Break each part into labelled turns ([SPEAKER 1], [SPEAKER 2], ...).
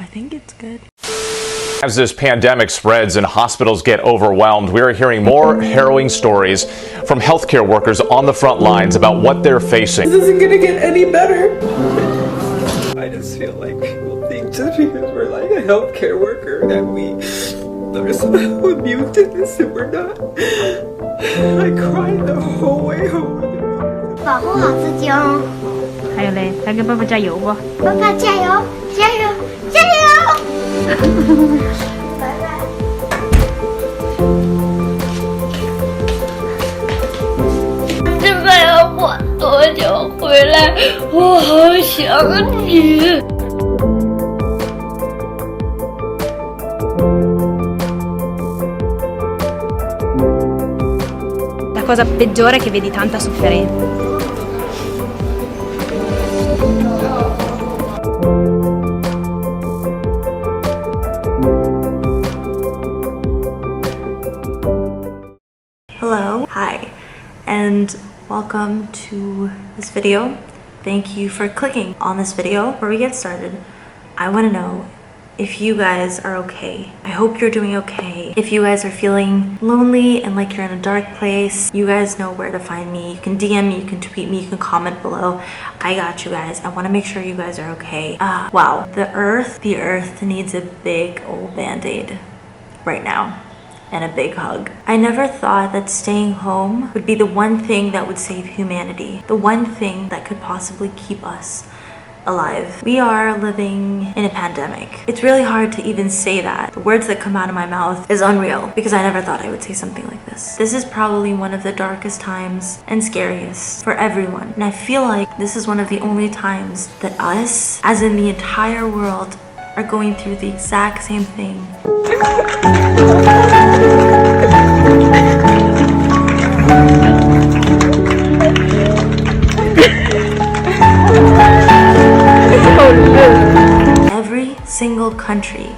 [SPEAKER 1] I think it's good.
[SPEAKER 2] As this pandemic spreads and hospitals get overwhelmed, we are hearing more harrowing stories from healthcare workers on the front lines about what they're facing.
[SPEAKER 1] This isn't gonna get any better. I just feel like people think just because we're like a healthcare worker that we're somehow immune to this and we're not. I cried the whole way home.
[SPEAKER 3] 保护好自己哦。
[SPEAKER 4] 还有嘞，还跟爸爸加油不？
[SPEAKER 3] 爸爸加油，加油，加油！拜拜。这个要我多久回来？我好想你。
[SPEAKER 4] La cosa peggiore è che vedi tanta sofferenza.
[SPEAKER 1] Hello, hi, and welcome to this video. Thank you for clicking on this video. Before we get started, I want to know if you guys are okay. I hope you're doing okay. If you guys are feeling lonely and like you're in a dark place, you guys know where to find me. You can DM me, you can tweet me, you can comment below. I got you guys. I want to make sure you guys are okay. Wow, the earth needs a big old band-aid right now. And a big hug. I never thought that staying home would be the one thing that would save humanity. The one thing that could possibly keep us alive. We are living in a pandemic. It's really hard to even say that. The words that come out of my mouth is unreal because I never thought I would say something like this. This is probably one of the darkest times and scariest for everyone. And I feel like this is one of the only times that us, as in the entire world, are going through the exact same thing. Every single country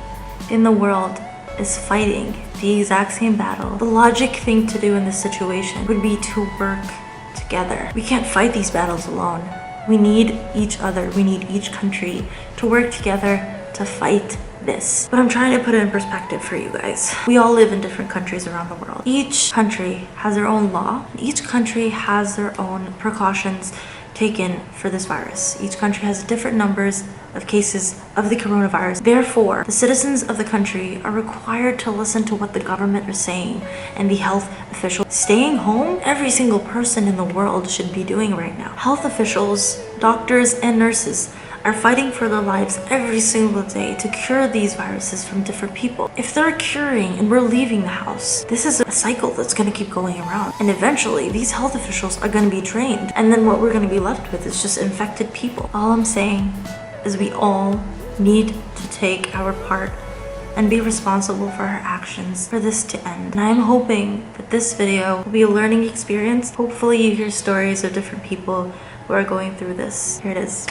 [SPEAKER 1] in the world is fighting the exact same battle. The logic thing to do in this situation would be to work together. We can't fight these battles alone. We need each other. We need each country to work together to fight this. But I'm trying to put it in perspective for you guys. We all live in different countries around the world. Each country has their own law. Each country has their own precautions taken for this virus. Each country has different numbers of cases of the coronavirus. Therefore, the citizens of the country are required to listen to what the government is saying and the health officials. Staying home, every single person in the world should be doing right now. Health officials, doctors, and nurses are fighting for their lives every single day to cure these viruses from different people. If they're curing and we're leaving the house, this is a cycle that's going to keep going around. And eventually, these health officials are going to be trained. And then what we're going to be left with is just infected people. All I'm saying is we all need to take our part and be responsible for our actions for this to end. And I'm hoping that this video will be a learning experience. Hopefully you hear stories of different people who are going through this. Here it is.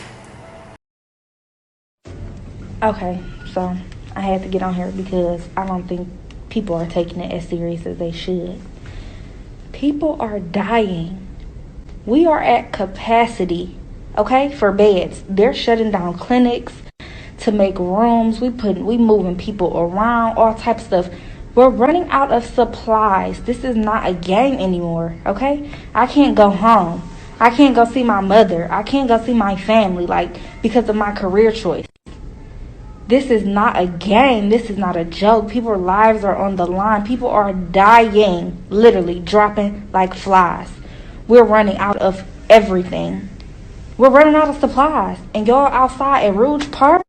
[SPEAKER 5] Okay, so I had to get on here because I don't think people are taking it as serious as they should. People are dying. We are at capacity, okay, for beds. They're shutting down clinics to make rooms. We moving people around, all types of stuff. We're running out of supplies. This is not a game anymore, okay? I can't go home. I can't go see my mother. I can't go see my family, like, because of my career choice. This is not a game. This is not a joke. People's lives are on the line. People are dying, literally dropping like flies. We're running out of everything. We're running out of supplies. And y'all outside at Rouge Park?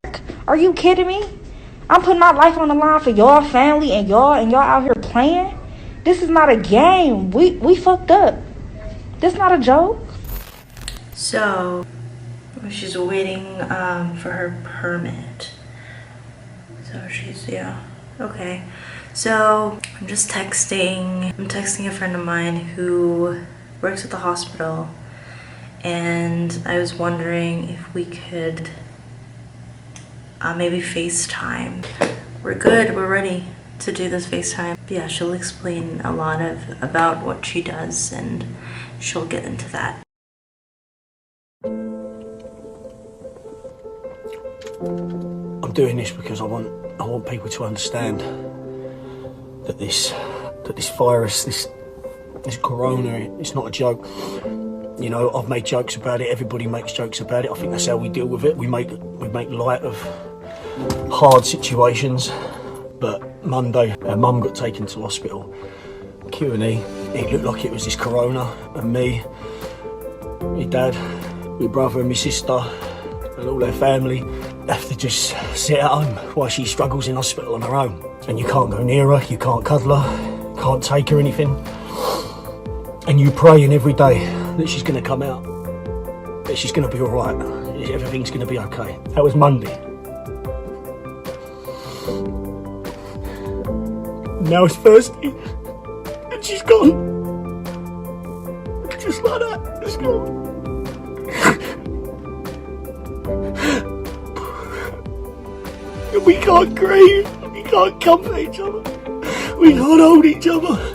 [SPEAKER 5] Are you kidding me? I'm putting my life on the line for y'all family and y'all out here playing? This is not a game. We fucked up. This is not a joke.
[SPEAKER 1] So, she's waiting for her permit. So she's, yeah, okay. So I'm texting a friend of mine who works at the hospital, and I was wondering if we could maybe FaceTime. We're good, we're ready to do this FaceTime. Yeah, she'll explain a lot about what she does, and she'll get into that.
[SPEAKER 6] doing this because I want people to understand that this virus, this corona, it's not a joke. You know, I've made jokes about it. Everybody makes jokes about it. I think that's how we deal with it. We make light of hard situations. But Monday, our mum got taken to hospital. Q&E, it looked like it was this corona, and me, my dad, my brother and my sister, and all their family have to just sit at home while she struggles in hospital on her own. And you can't go near her, you can't cuddle her, can't take her anything. And you praying every day that she's going to come out, that she's going to be all right, everything's going to be okay. That was Monday. Now it's Thursday, and she's gone. Just like that, it's gone. And we can't grieve, we can't comfort each other, we can't hold each other.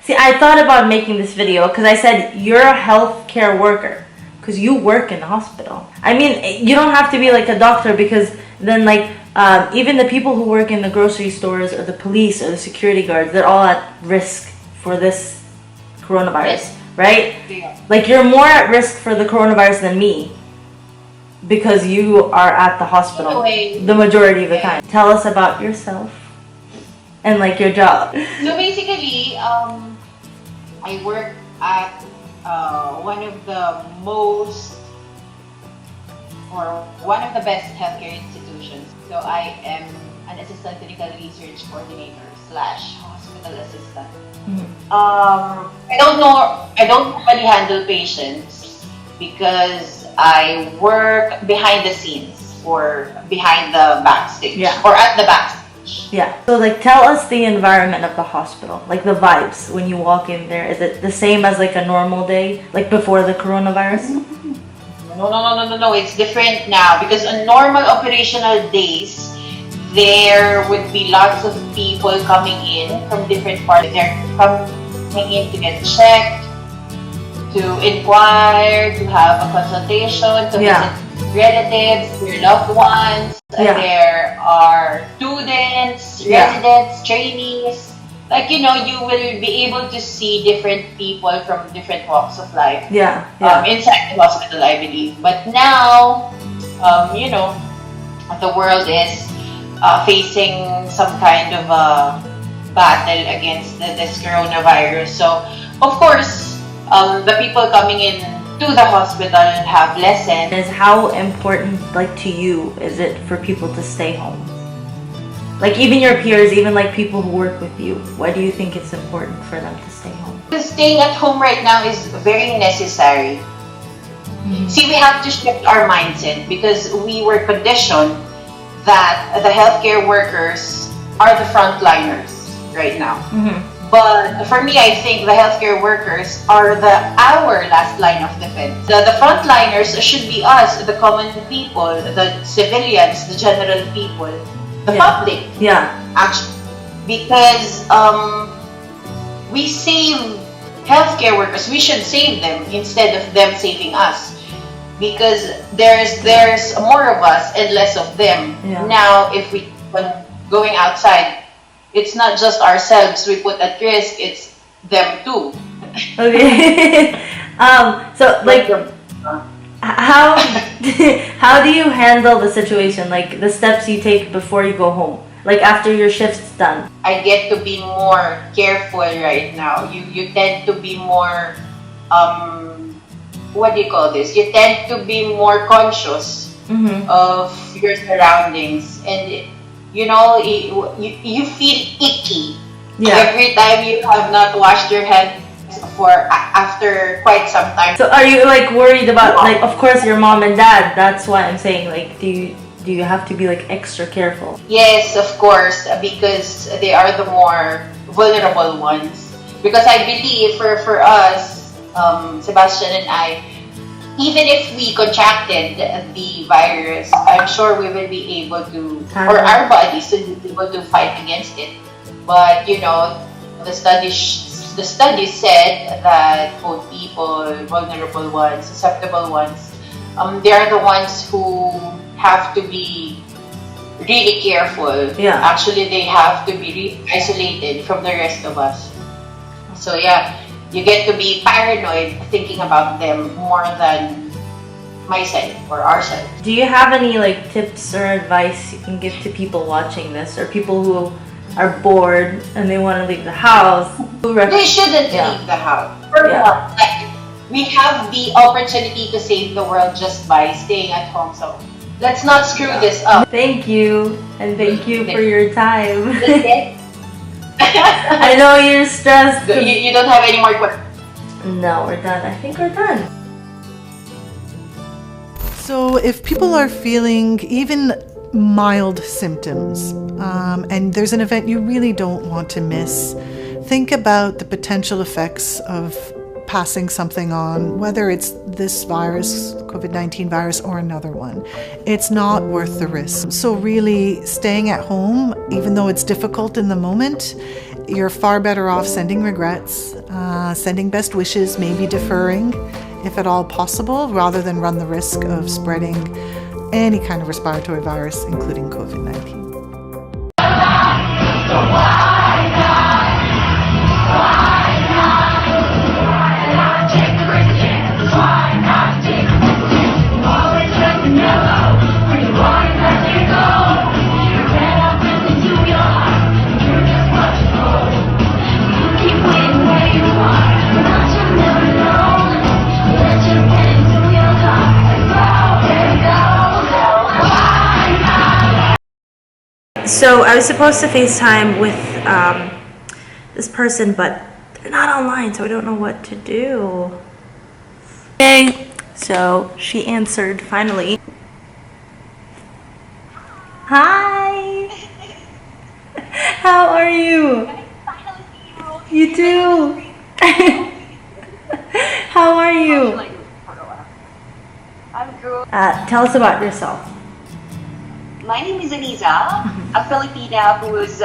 [SPEAKER 1] See, I thought about making this video because I said you're a healthcare worker because you work in the hospital. I mean, you don't have to be like a doctor because then like even the people who work in the grocery stores or the police or the security guards, they're all at risk for this coronavirus, right?
[SPEAKER 7] Yeah.
[SPEAKER 1] Like you're more at risk for the coronavirus than me because you are at the hospital the majority of the time. Tell us about yourself and like your job.
[SPEAKER 7] So basically, I work at one of the best healthcare institutions. So I am an assistant clinical research coordinator / hospital assistant. I don't normally handle patients because I work behind the scenes or behind the backstage or at the backstage.
[SPEAKER 1] Yeah. So like tell us the environment of the hospital, like the vibes when you walk in there. Is it the same as like a normal day, like before the coronavirus?
[SPEAKER 7] No, it's different now because on normal operational days, there would be lots of people coming in from different parts. They're coming in to get checked, to inquire, to have a consultation, to visit relatives, their loved ones. There are students, residents, trainees. Like, you know, you will be able to see different people from different walks of life inside the hospital, I believe. But now, you know, the world is facing some kind of a battle against this coronavirus. So, of course, the people coming in to the hospital have lessons.
[SPEAKER 1] Is how important, like to you, is it for people to stay home? Like even your peers, even like people who work with you, why do you think it's important for them to stay home?
[SPEAKER 7] Because staying at home right now is very necessary. See, we have to shift our mindset because we were conditioned that the healthcare workers are the frontliners right now. But for me, I think the healthcare workers are our last line of defense. The frontliners should be us, the common people, the civilians, the general people, the public. Actually, because we save healthcare workers, we should save them instead of them saving us. Because there's more of us and less of them. Now, if we keep on going outside, it's not just ourselves we put at risk, it's them too.
[SPEAKER 1] Okay. So like how do you handle the situation? Like the steps you take before you go home? Like after your shift's done?
[SPEAKER 7] I get to be more careful right now. You tend to be more what do you call this? You tend to be more conscious of your surroundings, and you know, you feel icky every time you have not washed your hands after quite some time.
[SPEAKER 1] So are you like worried about, like, of course your mom and dad, that's why I'm saying, like, do Do you have to be like extra careful?
[SPEAKER 7] Yes, of course, because they are the more vulnerable ones. Because I believe for us, Sebastian and I, even if we contracted the virus, I'm sure we will be able to, or our bodies will be able to fight against it. But you know, the studies said that both people, vulnerable ones, susceptible ones, they are the ones who have to be really careful.
[SPEAKER 1] Yeah.
[SPEAKER 7] Actually, they have to be isolated from the rest of us. So yeah, you get to be paranoid thinking about them more than my side or our side.
[SPEAKER 1] Do you have any like tips or advice you can give to people watching this, or people who are bored and they want to leave the house?
[SPEAKER 7] They shouldn't leave the house. Like, we have the opportunity to save the world just by staying at home. So let's not screw this up.
[SPEAKER 1] Thank you, and thank you for your time. I know you're stressed.
[SPEAKER 7] You don't have any more questions?
[SPEAKER 1] No, we're done. I think we're done.
[SPEAKER 8] So if people are feeling even mild symptoms, and there's an event you really don't want to miss, think about the potential effects of passing something on, whether it's this virus, COVID-19 virus, or another one. It's not worth the risk. So really staying at home, even though it's difficult in the moment, you're far better off sending regrets, sending best wishes, maybe deferring if at all possible, rather than run the risk of spreading any kind of respiratory virus, including COVID-19.
[SPEAKER 1] So I was supposed to FaceTime with this person, but they're not online, so I don't know what to do. Okay, so she answered finally. Hi! How are you? You too! How are you?
[SPEAKER 9] I'm good.
[SPEAKER 1] Tell us about yourself.
[SPEAKER 9] My name is Aniza, a Filipina who is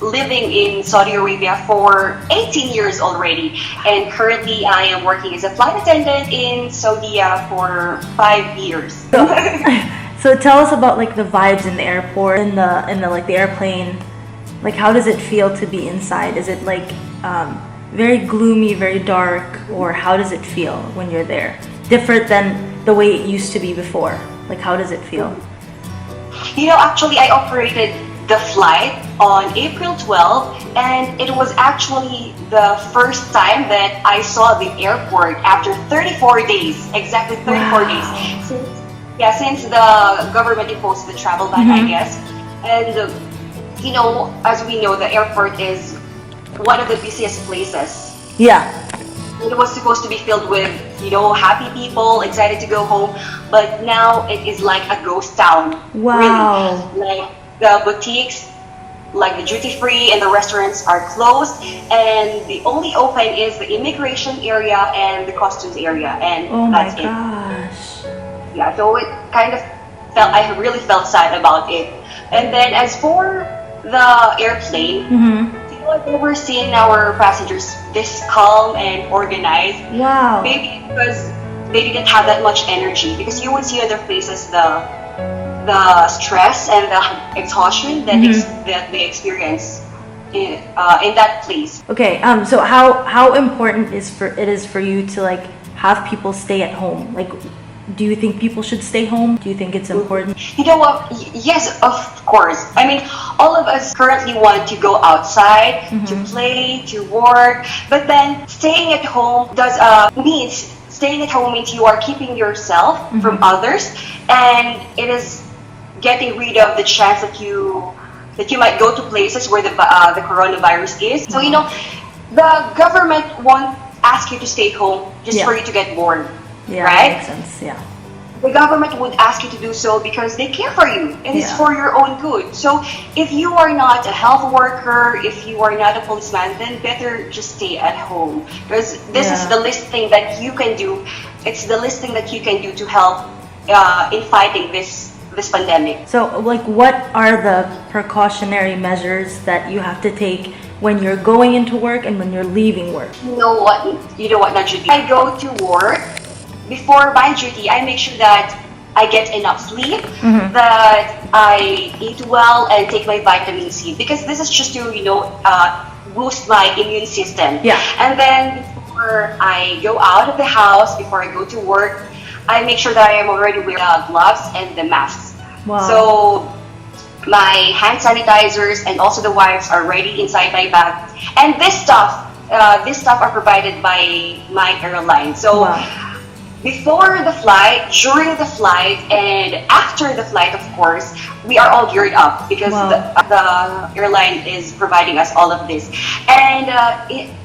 [SPEAKER 9] living in Saudi Arabia for 18 years already, and currently I am working as a flight attendant in Saudi for 5 years.
[SPEAKER 1] So tell us about like the vibes in the airport, in the like the airplane. Like, how does it feel to be inside? Is it like very gloomy, very dark, or how does it feel when you're there? Different than the way it used to be before. Like, how does it feel?
[SPEAKER 9] You know, actually I operated the flight on April 12, and it was actually the first time that I saw the airport after 34 days, exactly 34 days. Since the government imposed the travel ban, I guess. And you know, as we know, the airport is one of the busiest places.
[SPEAKER 1] Yeah.
[SPEAKER 9] It was supposed to be filled with, you know, happy people, excited to go home, but now it is like a ghost town.
[SPEAKER 1] Wow.
[SPEAKER 9] Really. Like the boutiques, like the duty-free and the restaurants are closed, and the only open is the immigration area and the customs area, and that's it.
[SPEAKER 1] Oh my gosh.
[SPEAKER 9] Yeah, so it kind of felt, I really felt sad about it. And then as for the airplane, I've never seen our passengers this calm and organized.
[SPEAKER 1] Wow.
[SPEAKER 9] Maybe because they didn't have that much energy, because you would see on their faces the stress and the exhaustion that that they experience in that place.
[SPEAKER 1] Okay. So how important is it is for you to like have people stay at home? Like, do you think people should stay home? Do you think it's important?
[SPEAKER 9] You know what? Yes, of course. I mean, all of us currently want to go outside, to play, to work, but then staying at home means you are keeping yourself from others, and it is getting rid of the chance that you might go to places where the coronavirus is. So you know, the government won't ask you to stay home just for you to get bored.
[SPEAKER 1] Yeah,
[SPEAKER 9] right?
[SPEAKER 1] That makes sense. Yeah.
[SPEAKER 9] the government would ask you to do so because they care for you and it's for your own good. So if you are not a health worker, if you are not a policeman, then better just stay at home, because this is the least thing that you can do. It's the least thing that you can do to help in fighting this pandemic.
[SPEAKER 1] So, like, what are the precautionary measures that you have to take when you're going into work and when you're leaving work?
[SPEAKER 9] You know what, Najudi? I go to work. Before my duty, I make sure that I get enough sleep, that I eat well and take my vitamin C, because this is just to, boost my immune system.
[SPEAKER 1] Yeah.
[SPEAKER 9] And then before I go out of the house, before I go to work, I make sure that I am already wearing the gloves and the masks.
[SPEAKER 1] Wow.
[SPEAKER 9] So my hand sanitizers and also the wipes are ready inside my bag. And this stuff are provided by my airline. So before the flight, during the flight, and after the flight, of course, we are all geared up because the airline is providing us all of this. And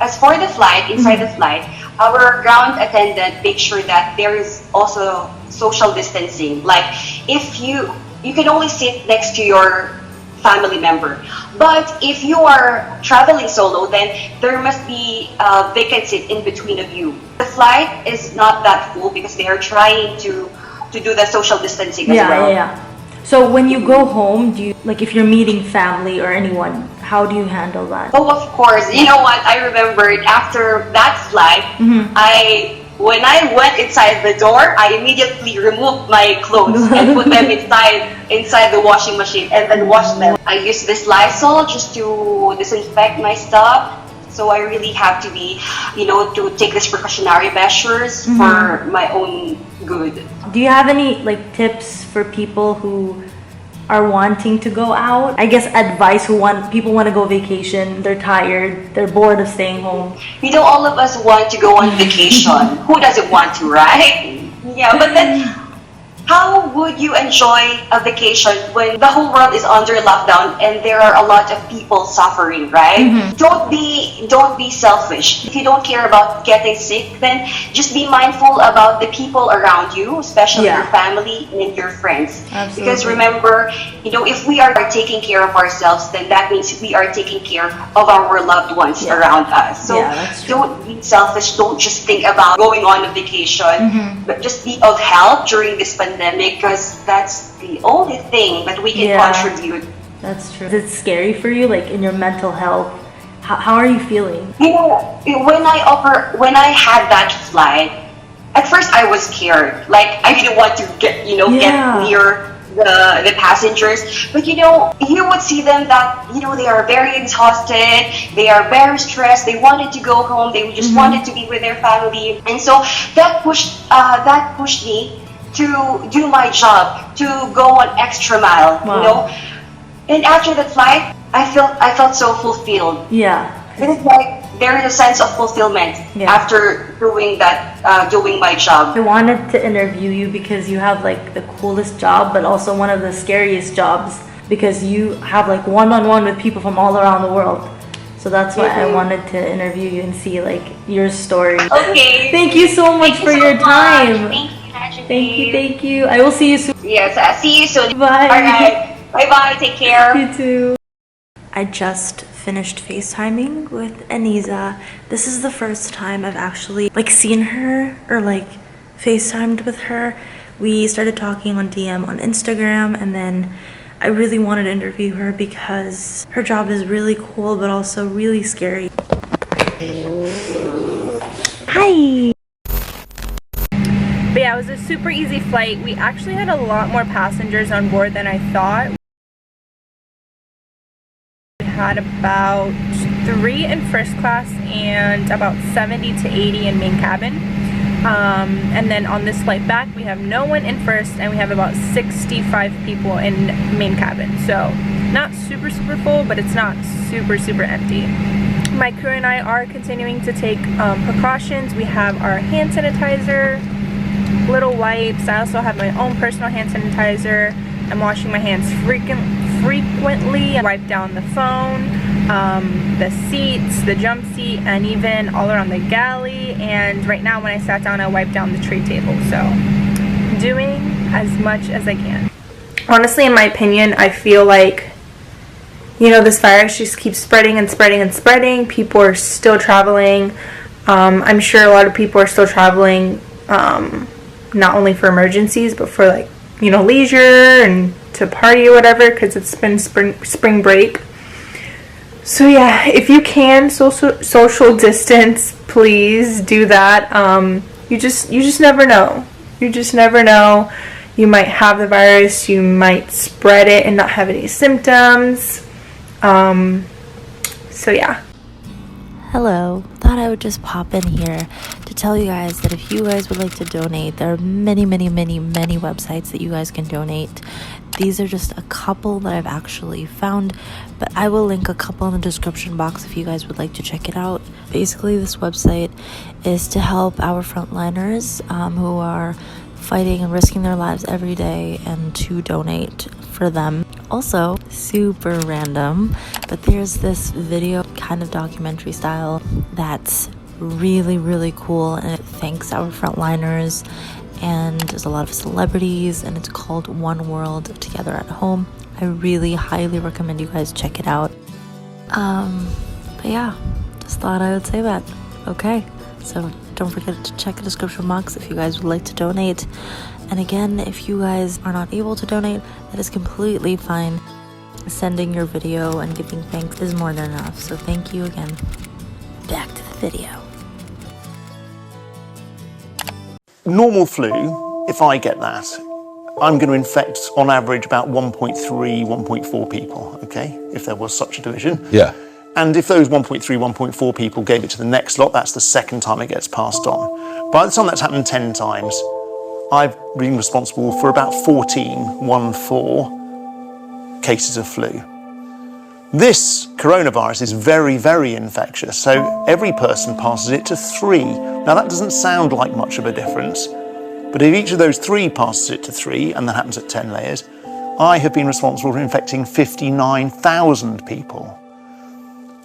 [SPEAKER 9] as for the flight, inside the flight, our ground attendant makes sure that there is also social distancing. Like, if you can only sit next to your family member. But if you are traveling solo, then there must be a vacant seat in between of you. The flight is not that full because they are trying to do the social distancing as well.
[SPEAKER 1] Yeah. So when you go home, do you, like, if you're meeting family or anyone, how do you handle that?
[SPEAKER 9] Oh, of course. You know what? I remembered after that flight, when I went inside the door, I immediately removed my clothes and put them inside the washing machine and then washed them. I use this Lysol just to disinfect my stuff. So I really have to be, to take these precautionary measures for my own good.
[SPEAKER 1] Do you have any, like, tips for people who are wanting to go out? I guess advice people want to go vacation, they're tired, they're bored of staying home.
[SPEAKER 9] All of us want to go on vacation. Who doesn't want to, right? Yeah, but then how would you enjoy a vacation when the whole world is under lockdown and there are a lot of people suffering, right? Don't be selfish. If you don't care about getting sick, then just be mindful about the people around you, especially your family and your friends.
[SPEAKER 1] Absolutely.
[SPEAKER 9] Because remember, if we are taking care of ourselves, then that means we are taking care of our loved ones around us. So don't be selfish. Don't just think about going on a vacation, but just be of help during this pandemic, because that's the only thing that we can contribute.
[SPEAKER 1] That's true. Is it scary for you, like, in your mental health? How are you feeling?
[SPEAKER 9] When I had that flight, at first I was scared. Like, I didn't want to get near the passengers. But you would see them that they are very exhausted, they are very stressed, they wanted to go home, they just wanted to be with their family. And so that pushed me to do my job, to go an extra mile. And after the flight, I felt so fulfilled.
[SPEAKER 1] Yeah.
[SPEAKER 9] It's like there is a sense of fulfillment after doing that, doing my job.
[SPEAKER 1] I wanted to interview you because you have, like, the coolest job, but also one of the scariest jobs, because you have, like, one-on-one with people from all around the world. So that's why I wanted to interview you and see, like, your story.
[SPEAKER 9] Okay.
[SPEAKER 1] Thank you so much for your time.
[SPEAKER 9] Thank you.
[SPEAKER 1] I will see you soon.
[SPEAKER 9] Yes, I'll see you soon.
[SPEAKER 1] Bye.
[SPEAKER 9] All right. Bye-bye. Take care.
[SPEAKER 1] You too. I just finished FaceTiming with Aniza. This is the first time I've actually, like, seen her or, like, FaceTimed with her. We started talking on DM on Instagram, and then I really wanted to interview her because her job is really cool but also really scary. Hi!
[SPEAKER 4] But yeah, it was a super easy flight. We actually had a lot more passengers on board than I thought. We had about 3 in first class and about 70 to 80 in main cabin. And then on this flight back, we have no one in first, and we have about 65 people in main cabin. So not super full, but it's not super empty. My crew and I are continuing to take precautions. We have our hand sanitizer, little wipes. I also have my own personal hand sanitizer. I'm washing my hands frequently. I wipe down the phone, the seats, the jump seat, and even all around the galley. And right now when I sat down, I wiped down the tray table. So doing as much as I can. Honestly, in my opinion, I feel like, you know, this virus just keeps spreading and spreading and spreading. People are still traveling. I'm sure a lot of people are still traveling, not only for emergencies, but for, like, you know, leisure and to party or whatever, because it's been spring break. So yeah, if you can social distance, please do that. You just never know. You just never know. You might have the virus, you might spread it and not have any symptoms. So yeah.
[SPEAKER 1] Hello, thought I would just pop in here to tell you guys that if you guys would like to donate, there are many websites that you guys can donate. These are just a couple that I've actually found, but I will link a couple in the description box if you guys would like to check it out. Basically, this website is to help our frontliners who are fighting and risking their lives every day, and to donate for them. Also, super random, but there's this video, kind of documentary style, that's really cool, and it thanks our frontliners, and there's a lot of celebrities, and it's called One World Together at Home. I really highly recommend you guys check it out. But yeah, just thought I would say that. Okay, so don't forget to check the description box if you guys would like to donate. And again, if you guys are not able to donate, that is completely fine. Sending your video and giving thanks is more than enough. So thank you again. Back to the video.
[SPEAKER 6] Normal flu, if I get that, I'm going to infect on average about 1.3, 1.4 people, okay? If there was such a division.
[SPEAKER 10] Yeah.
[SPEAKER 6] And if those 1.3, 1.4 people gave it to the next lot, that's the second time it gets passed on. By the time that's happened 10 times, I've been responsible for about 14 cases of flu. This coronavirus is very infectious, so every person passes it to 3. Now that doesn't sound like much of a difference, but if each of those 3 passes it to 3, and that happens at 10 layers, I have been responsible for infecting 59,000 people.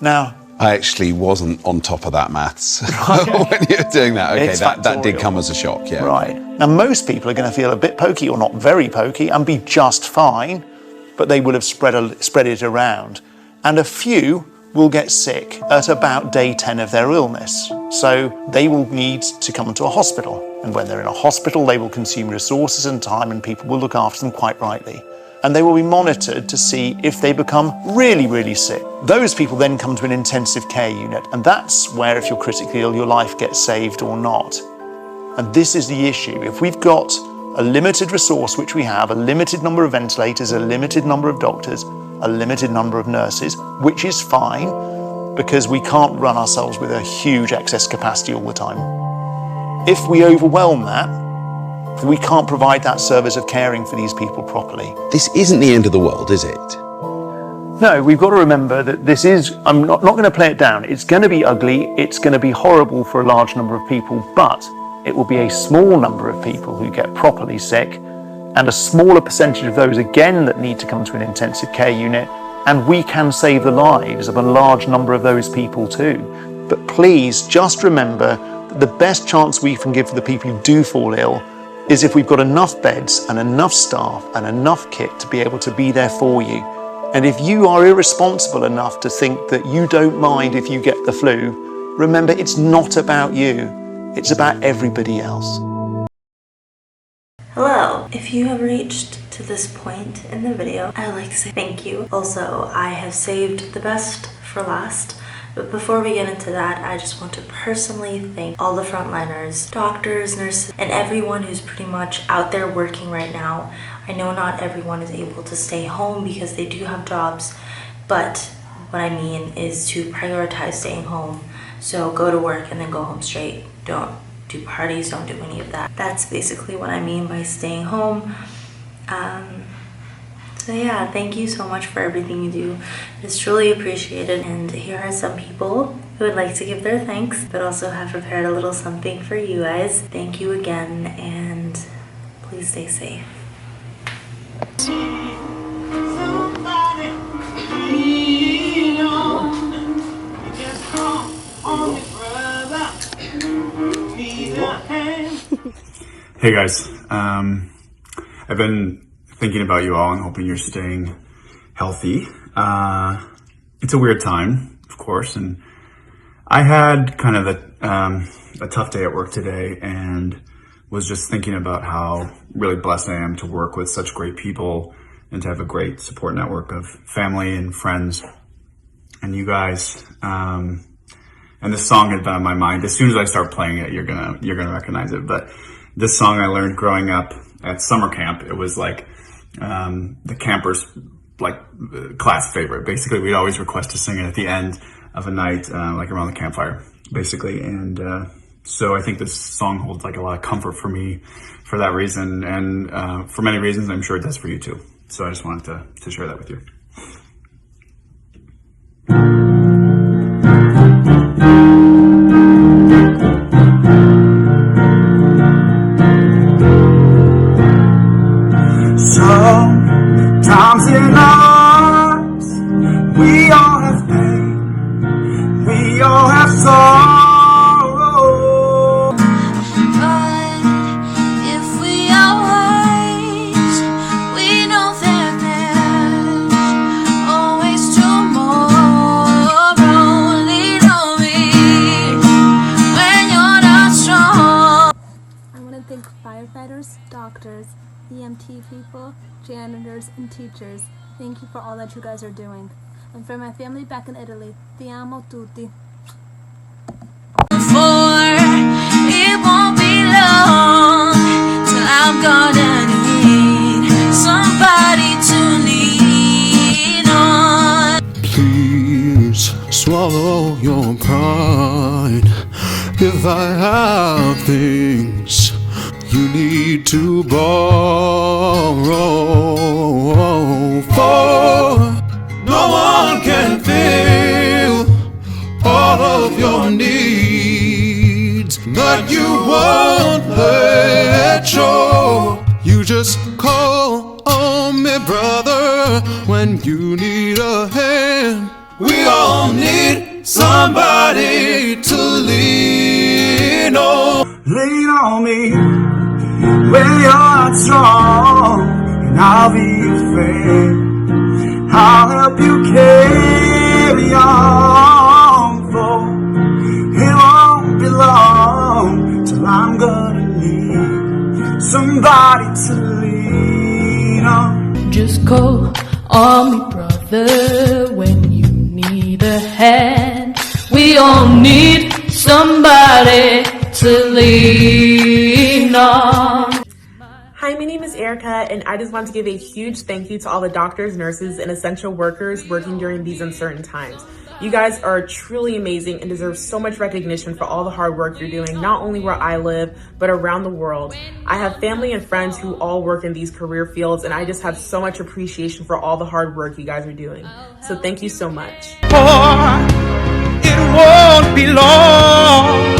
[SPEAKER 6] Now,
[SPEAKER 10] I actually wasn't on top of that maths when you were doing that. Okay, that did come as a shock, yeah.
[SPEAKER 6] Right. Now, most people are going to feel a bit pokey, or not very pokey, and be just fine, but they will have spread it around. And a few will get sick at about day 10 of their illness. So they will need to come into a hospital. And when they're in a hospital, they will consume resources and time, and people will look after them quite rightly. And they will be monitored to see if they become really sick. Those people then come to an intensive care unit, and that's where, if you're critically ill, your life gets saved or not. And this is the issue. If we've got a limited resource, which we have, a limited number of ventilators, a limited number of doctors, a limited number of nurses, which is fine, because we can't run ourselves with a huge excess capacity all the time. If we overwhelm that, we can't provide that service of caring for these people properly.
[SPEAKER 10] This isn't the end of the world, is it?
[SPEAKER 6] No, we've got to remember that this is, I'm not going to play it down. It's going to be ugly, it's going to be horrible for a large number of people, but it will be a small number of people who get properly sick, and a smaller percentage of those again that need to come to an intensive care unit, and we can save the lives of a large number of those people too. But please just remember that the best chance we can give for the people who do fall ill is if we've got enough beds and enough staff and enough kit to be able to be there for you. And if you are irresponsible enough to think that you don't mind if you get the flu, remember, it's not about you, it's about everybody else.
[SPEAKER 1] Hello. If you have reached to this point in the video, I would like to say thank you. Also, I have saved the best for last. But before we get into that, I just want to personally thank all the frontliners, doctors, nurses, and everyone who's pretty much out there working right now. I know not everyone is able to stay home because they do have jobs, but what I mean is to prioritize staying home. So go to work and then go home straight. Don't do parties, don't do any of that. That's basically what I mean by staying home. So yeah, thank you so much for everything you do. It's truly appreciated. And here are some people who would like to give their thanks, but also have prepared a little something for you guys. Thank you again, and please stay safe.
[SPEAKER 11] Hey guys, I've been thinking about you all and hoping you're staying healthy. It's a weird time, of course, and I had kind of a tough day at work today and was just thinking about how really blessed I am to work with such great people and to have a great support network of family and friends and you guys. And this song had been on my mind. As soon as I start playing it, you're gonna recognize it. But this song I learned growing up at summer camp. It was like the campers' class favorite. Basically, we'd always request to sing it at the end of a night, like around the campfire, basically. And so I think this song holds like a lot of comfort for me for that reason, and for many reasons. I'm sure it does for you too. So I just wanted to share that with you. Sometimes in our lives, we all have pain, we all have sorrow.
[SPEAKER 3] But if we are wise, we know that there's always tomorrow. Lean on me when you're not strong.
[SPEAKER 12] I want to thank firefighters, doctors, EMT people, janitors, and teachers. Thank you for all that you guys are doing. And for my family back in Italy, ti amo tutti.
[SPEAKER 3] For it won't be long till I'm gonna need somebody to lean on.
[SPEAKER 13] Please swallow your pride. If I have things you need to borrow, for no one can fill all of your needs, but you won't let show. You just call on me, brother, when you need a hand. We all need somebody to lean on.
[SPEAKER 11] Lean on me when you're not strong, and I'll be your friend. I'll help you carry on, for it won't be long till I'm gonna need somebody to lean on.
[SPEAKER 14] Just call on me, brother, when you need a hand. We all need somebody to lean on.
[SPEAKER 4] Hi, my name is Erica, and I just want to give a huge thank you to all the doctors, nurses, and essential workers working during these uncertain times. You guys are truly amazing and deserve so much recognition for all the hard work you're doing, not only where I live, but around the world. I have family and friends who all work in these career fields, and I just have so much appreciation for all the hard work you guys are doing. So thank you so much.
[SPEAKER 15] It won't be long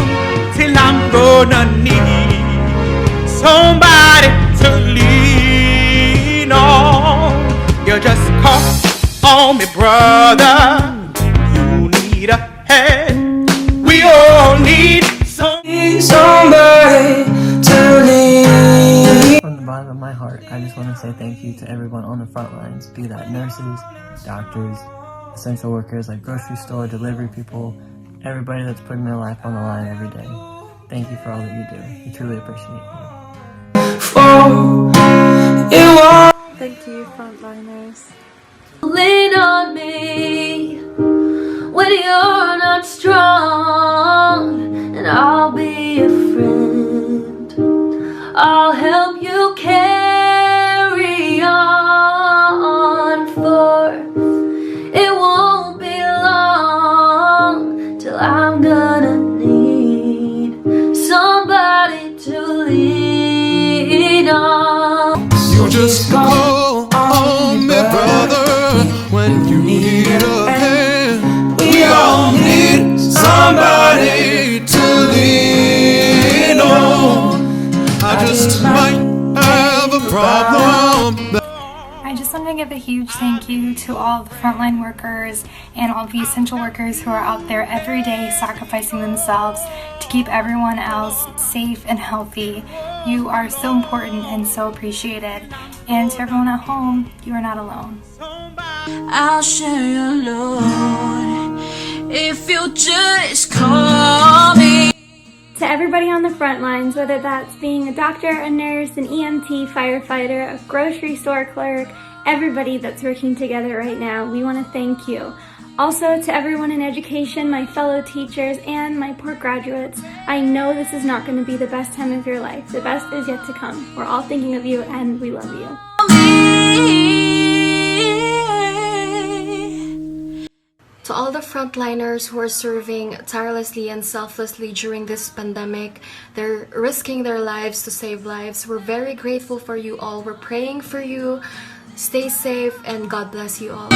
[SPEAKER 15] till I'm gonna need somebody to lean on. You just call on me, brother. You need a hand. We all need somebody to lean.
[SPEAKER 16] From the bottom of my heart, I just want to say thank you to everyone on the front lines, be that nurses, doctors, essential workers like grocery store, delivery people, everybody that's putting their life on the line every day. Thank you for all that you do. We truly appreciate you.
[SPEAKER 12] Thank you, Frontliners.
[SPEAKER 3] Lean on me when you're not strong, and I'll be a friend. I'll help you carry on, for it won't be long till I'm gonna need somebody to lean on.
[SPEAKER 13] You just call on me, brother, when you need a hand. We all need somebody to lean on. I just might have a problem.
[SPEAKER 17] I just want to give a huge thank you to all the frontline workers and all the essential workers who are out there every day sacrificing themselves to keep everyone else safe and healthy. You are so important and so appreciated. And to everyone at home, you are not alone.
[SPEAKER 13] I'll share your load if you just call me.
[SPEAKER 12] To everybody on the front lines, whether that's being a doctor, a nurse, an EMT, firefighter, a grocery store clerk, everybody that's working together right now, we want to thank you. Also, to everyone in education, my fellow teachers, and my poor graduates, I know this is not going to be the best time of your life. The best is yet to come. We're all thinking of you, and we love you.
[SPEAKER 18] To all the frontliners who are serving tirelessly and selflessly during this pandemic, they're risking their lives to save lives. We're very grateful for you all. We're praying for you. Stay safe and God bless you all.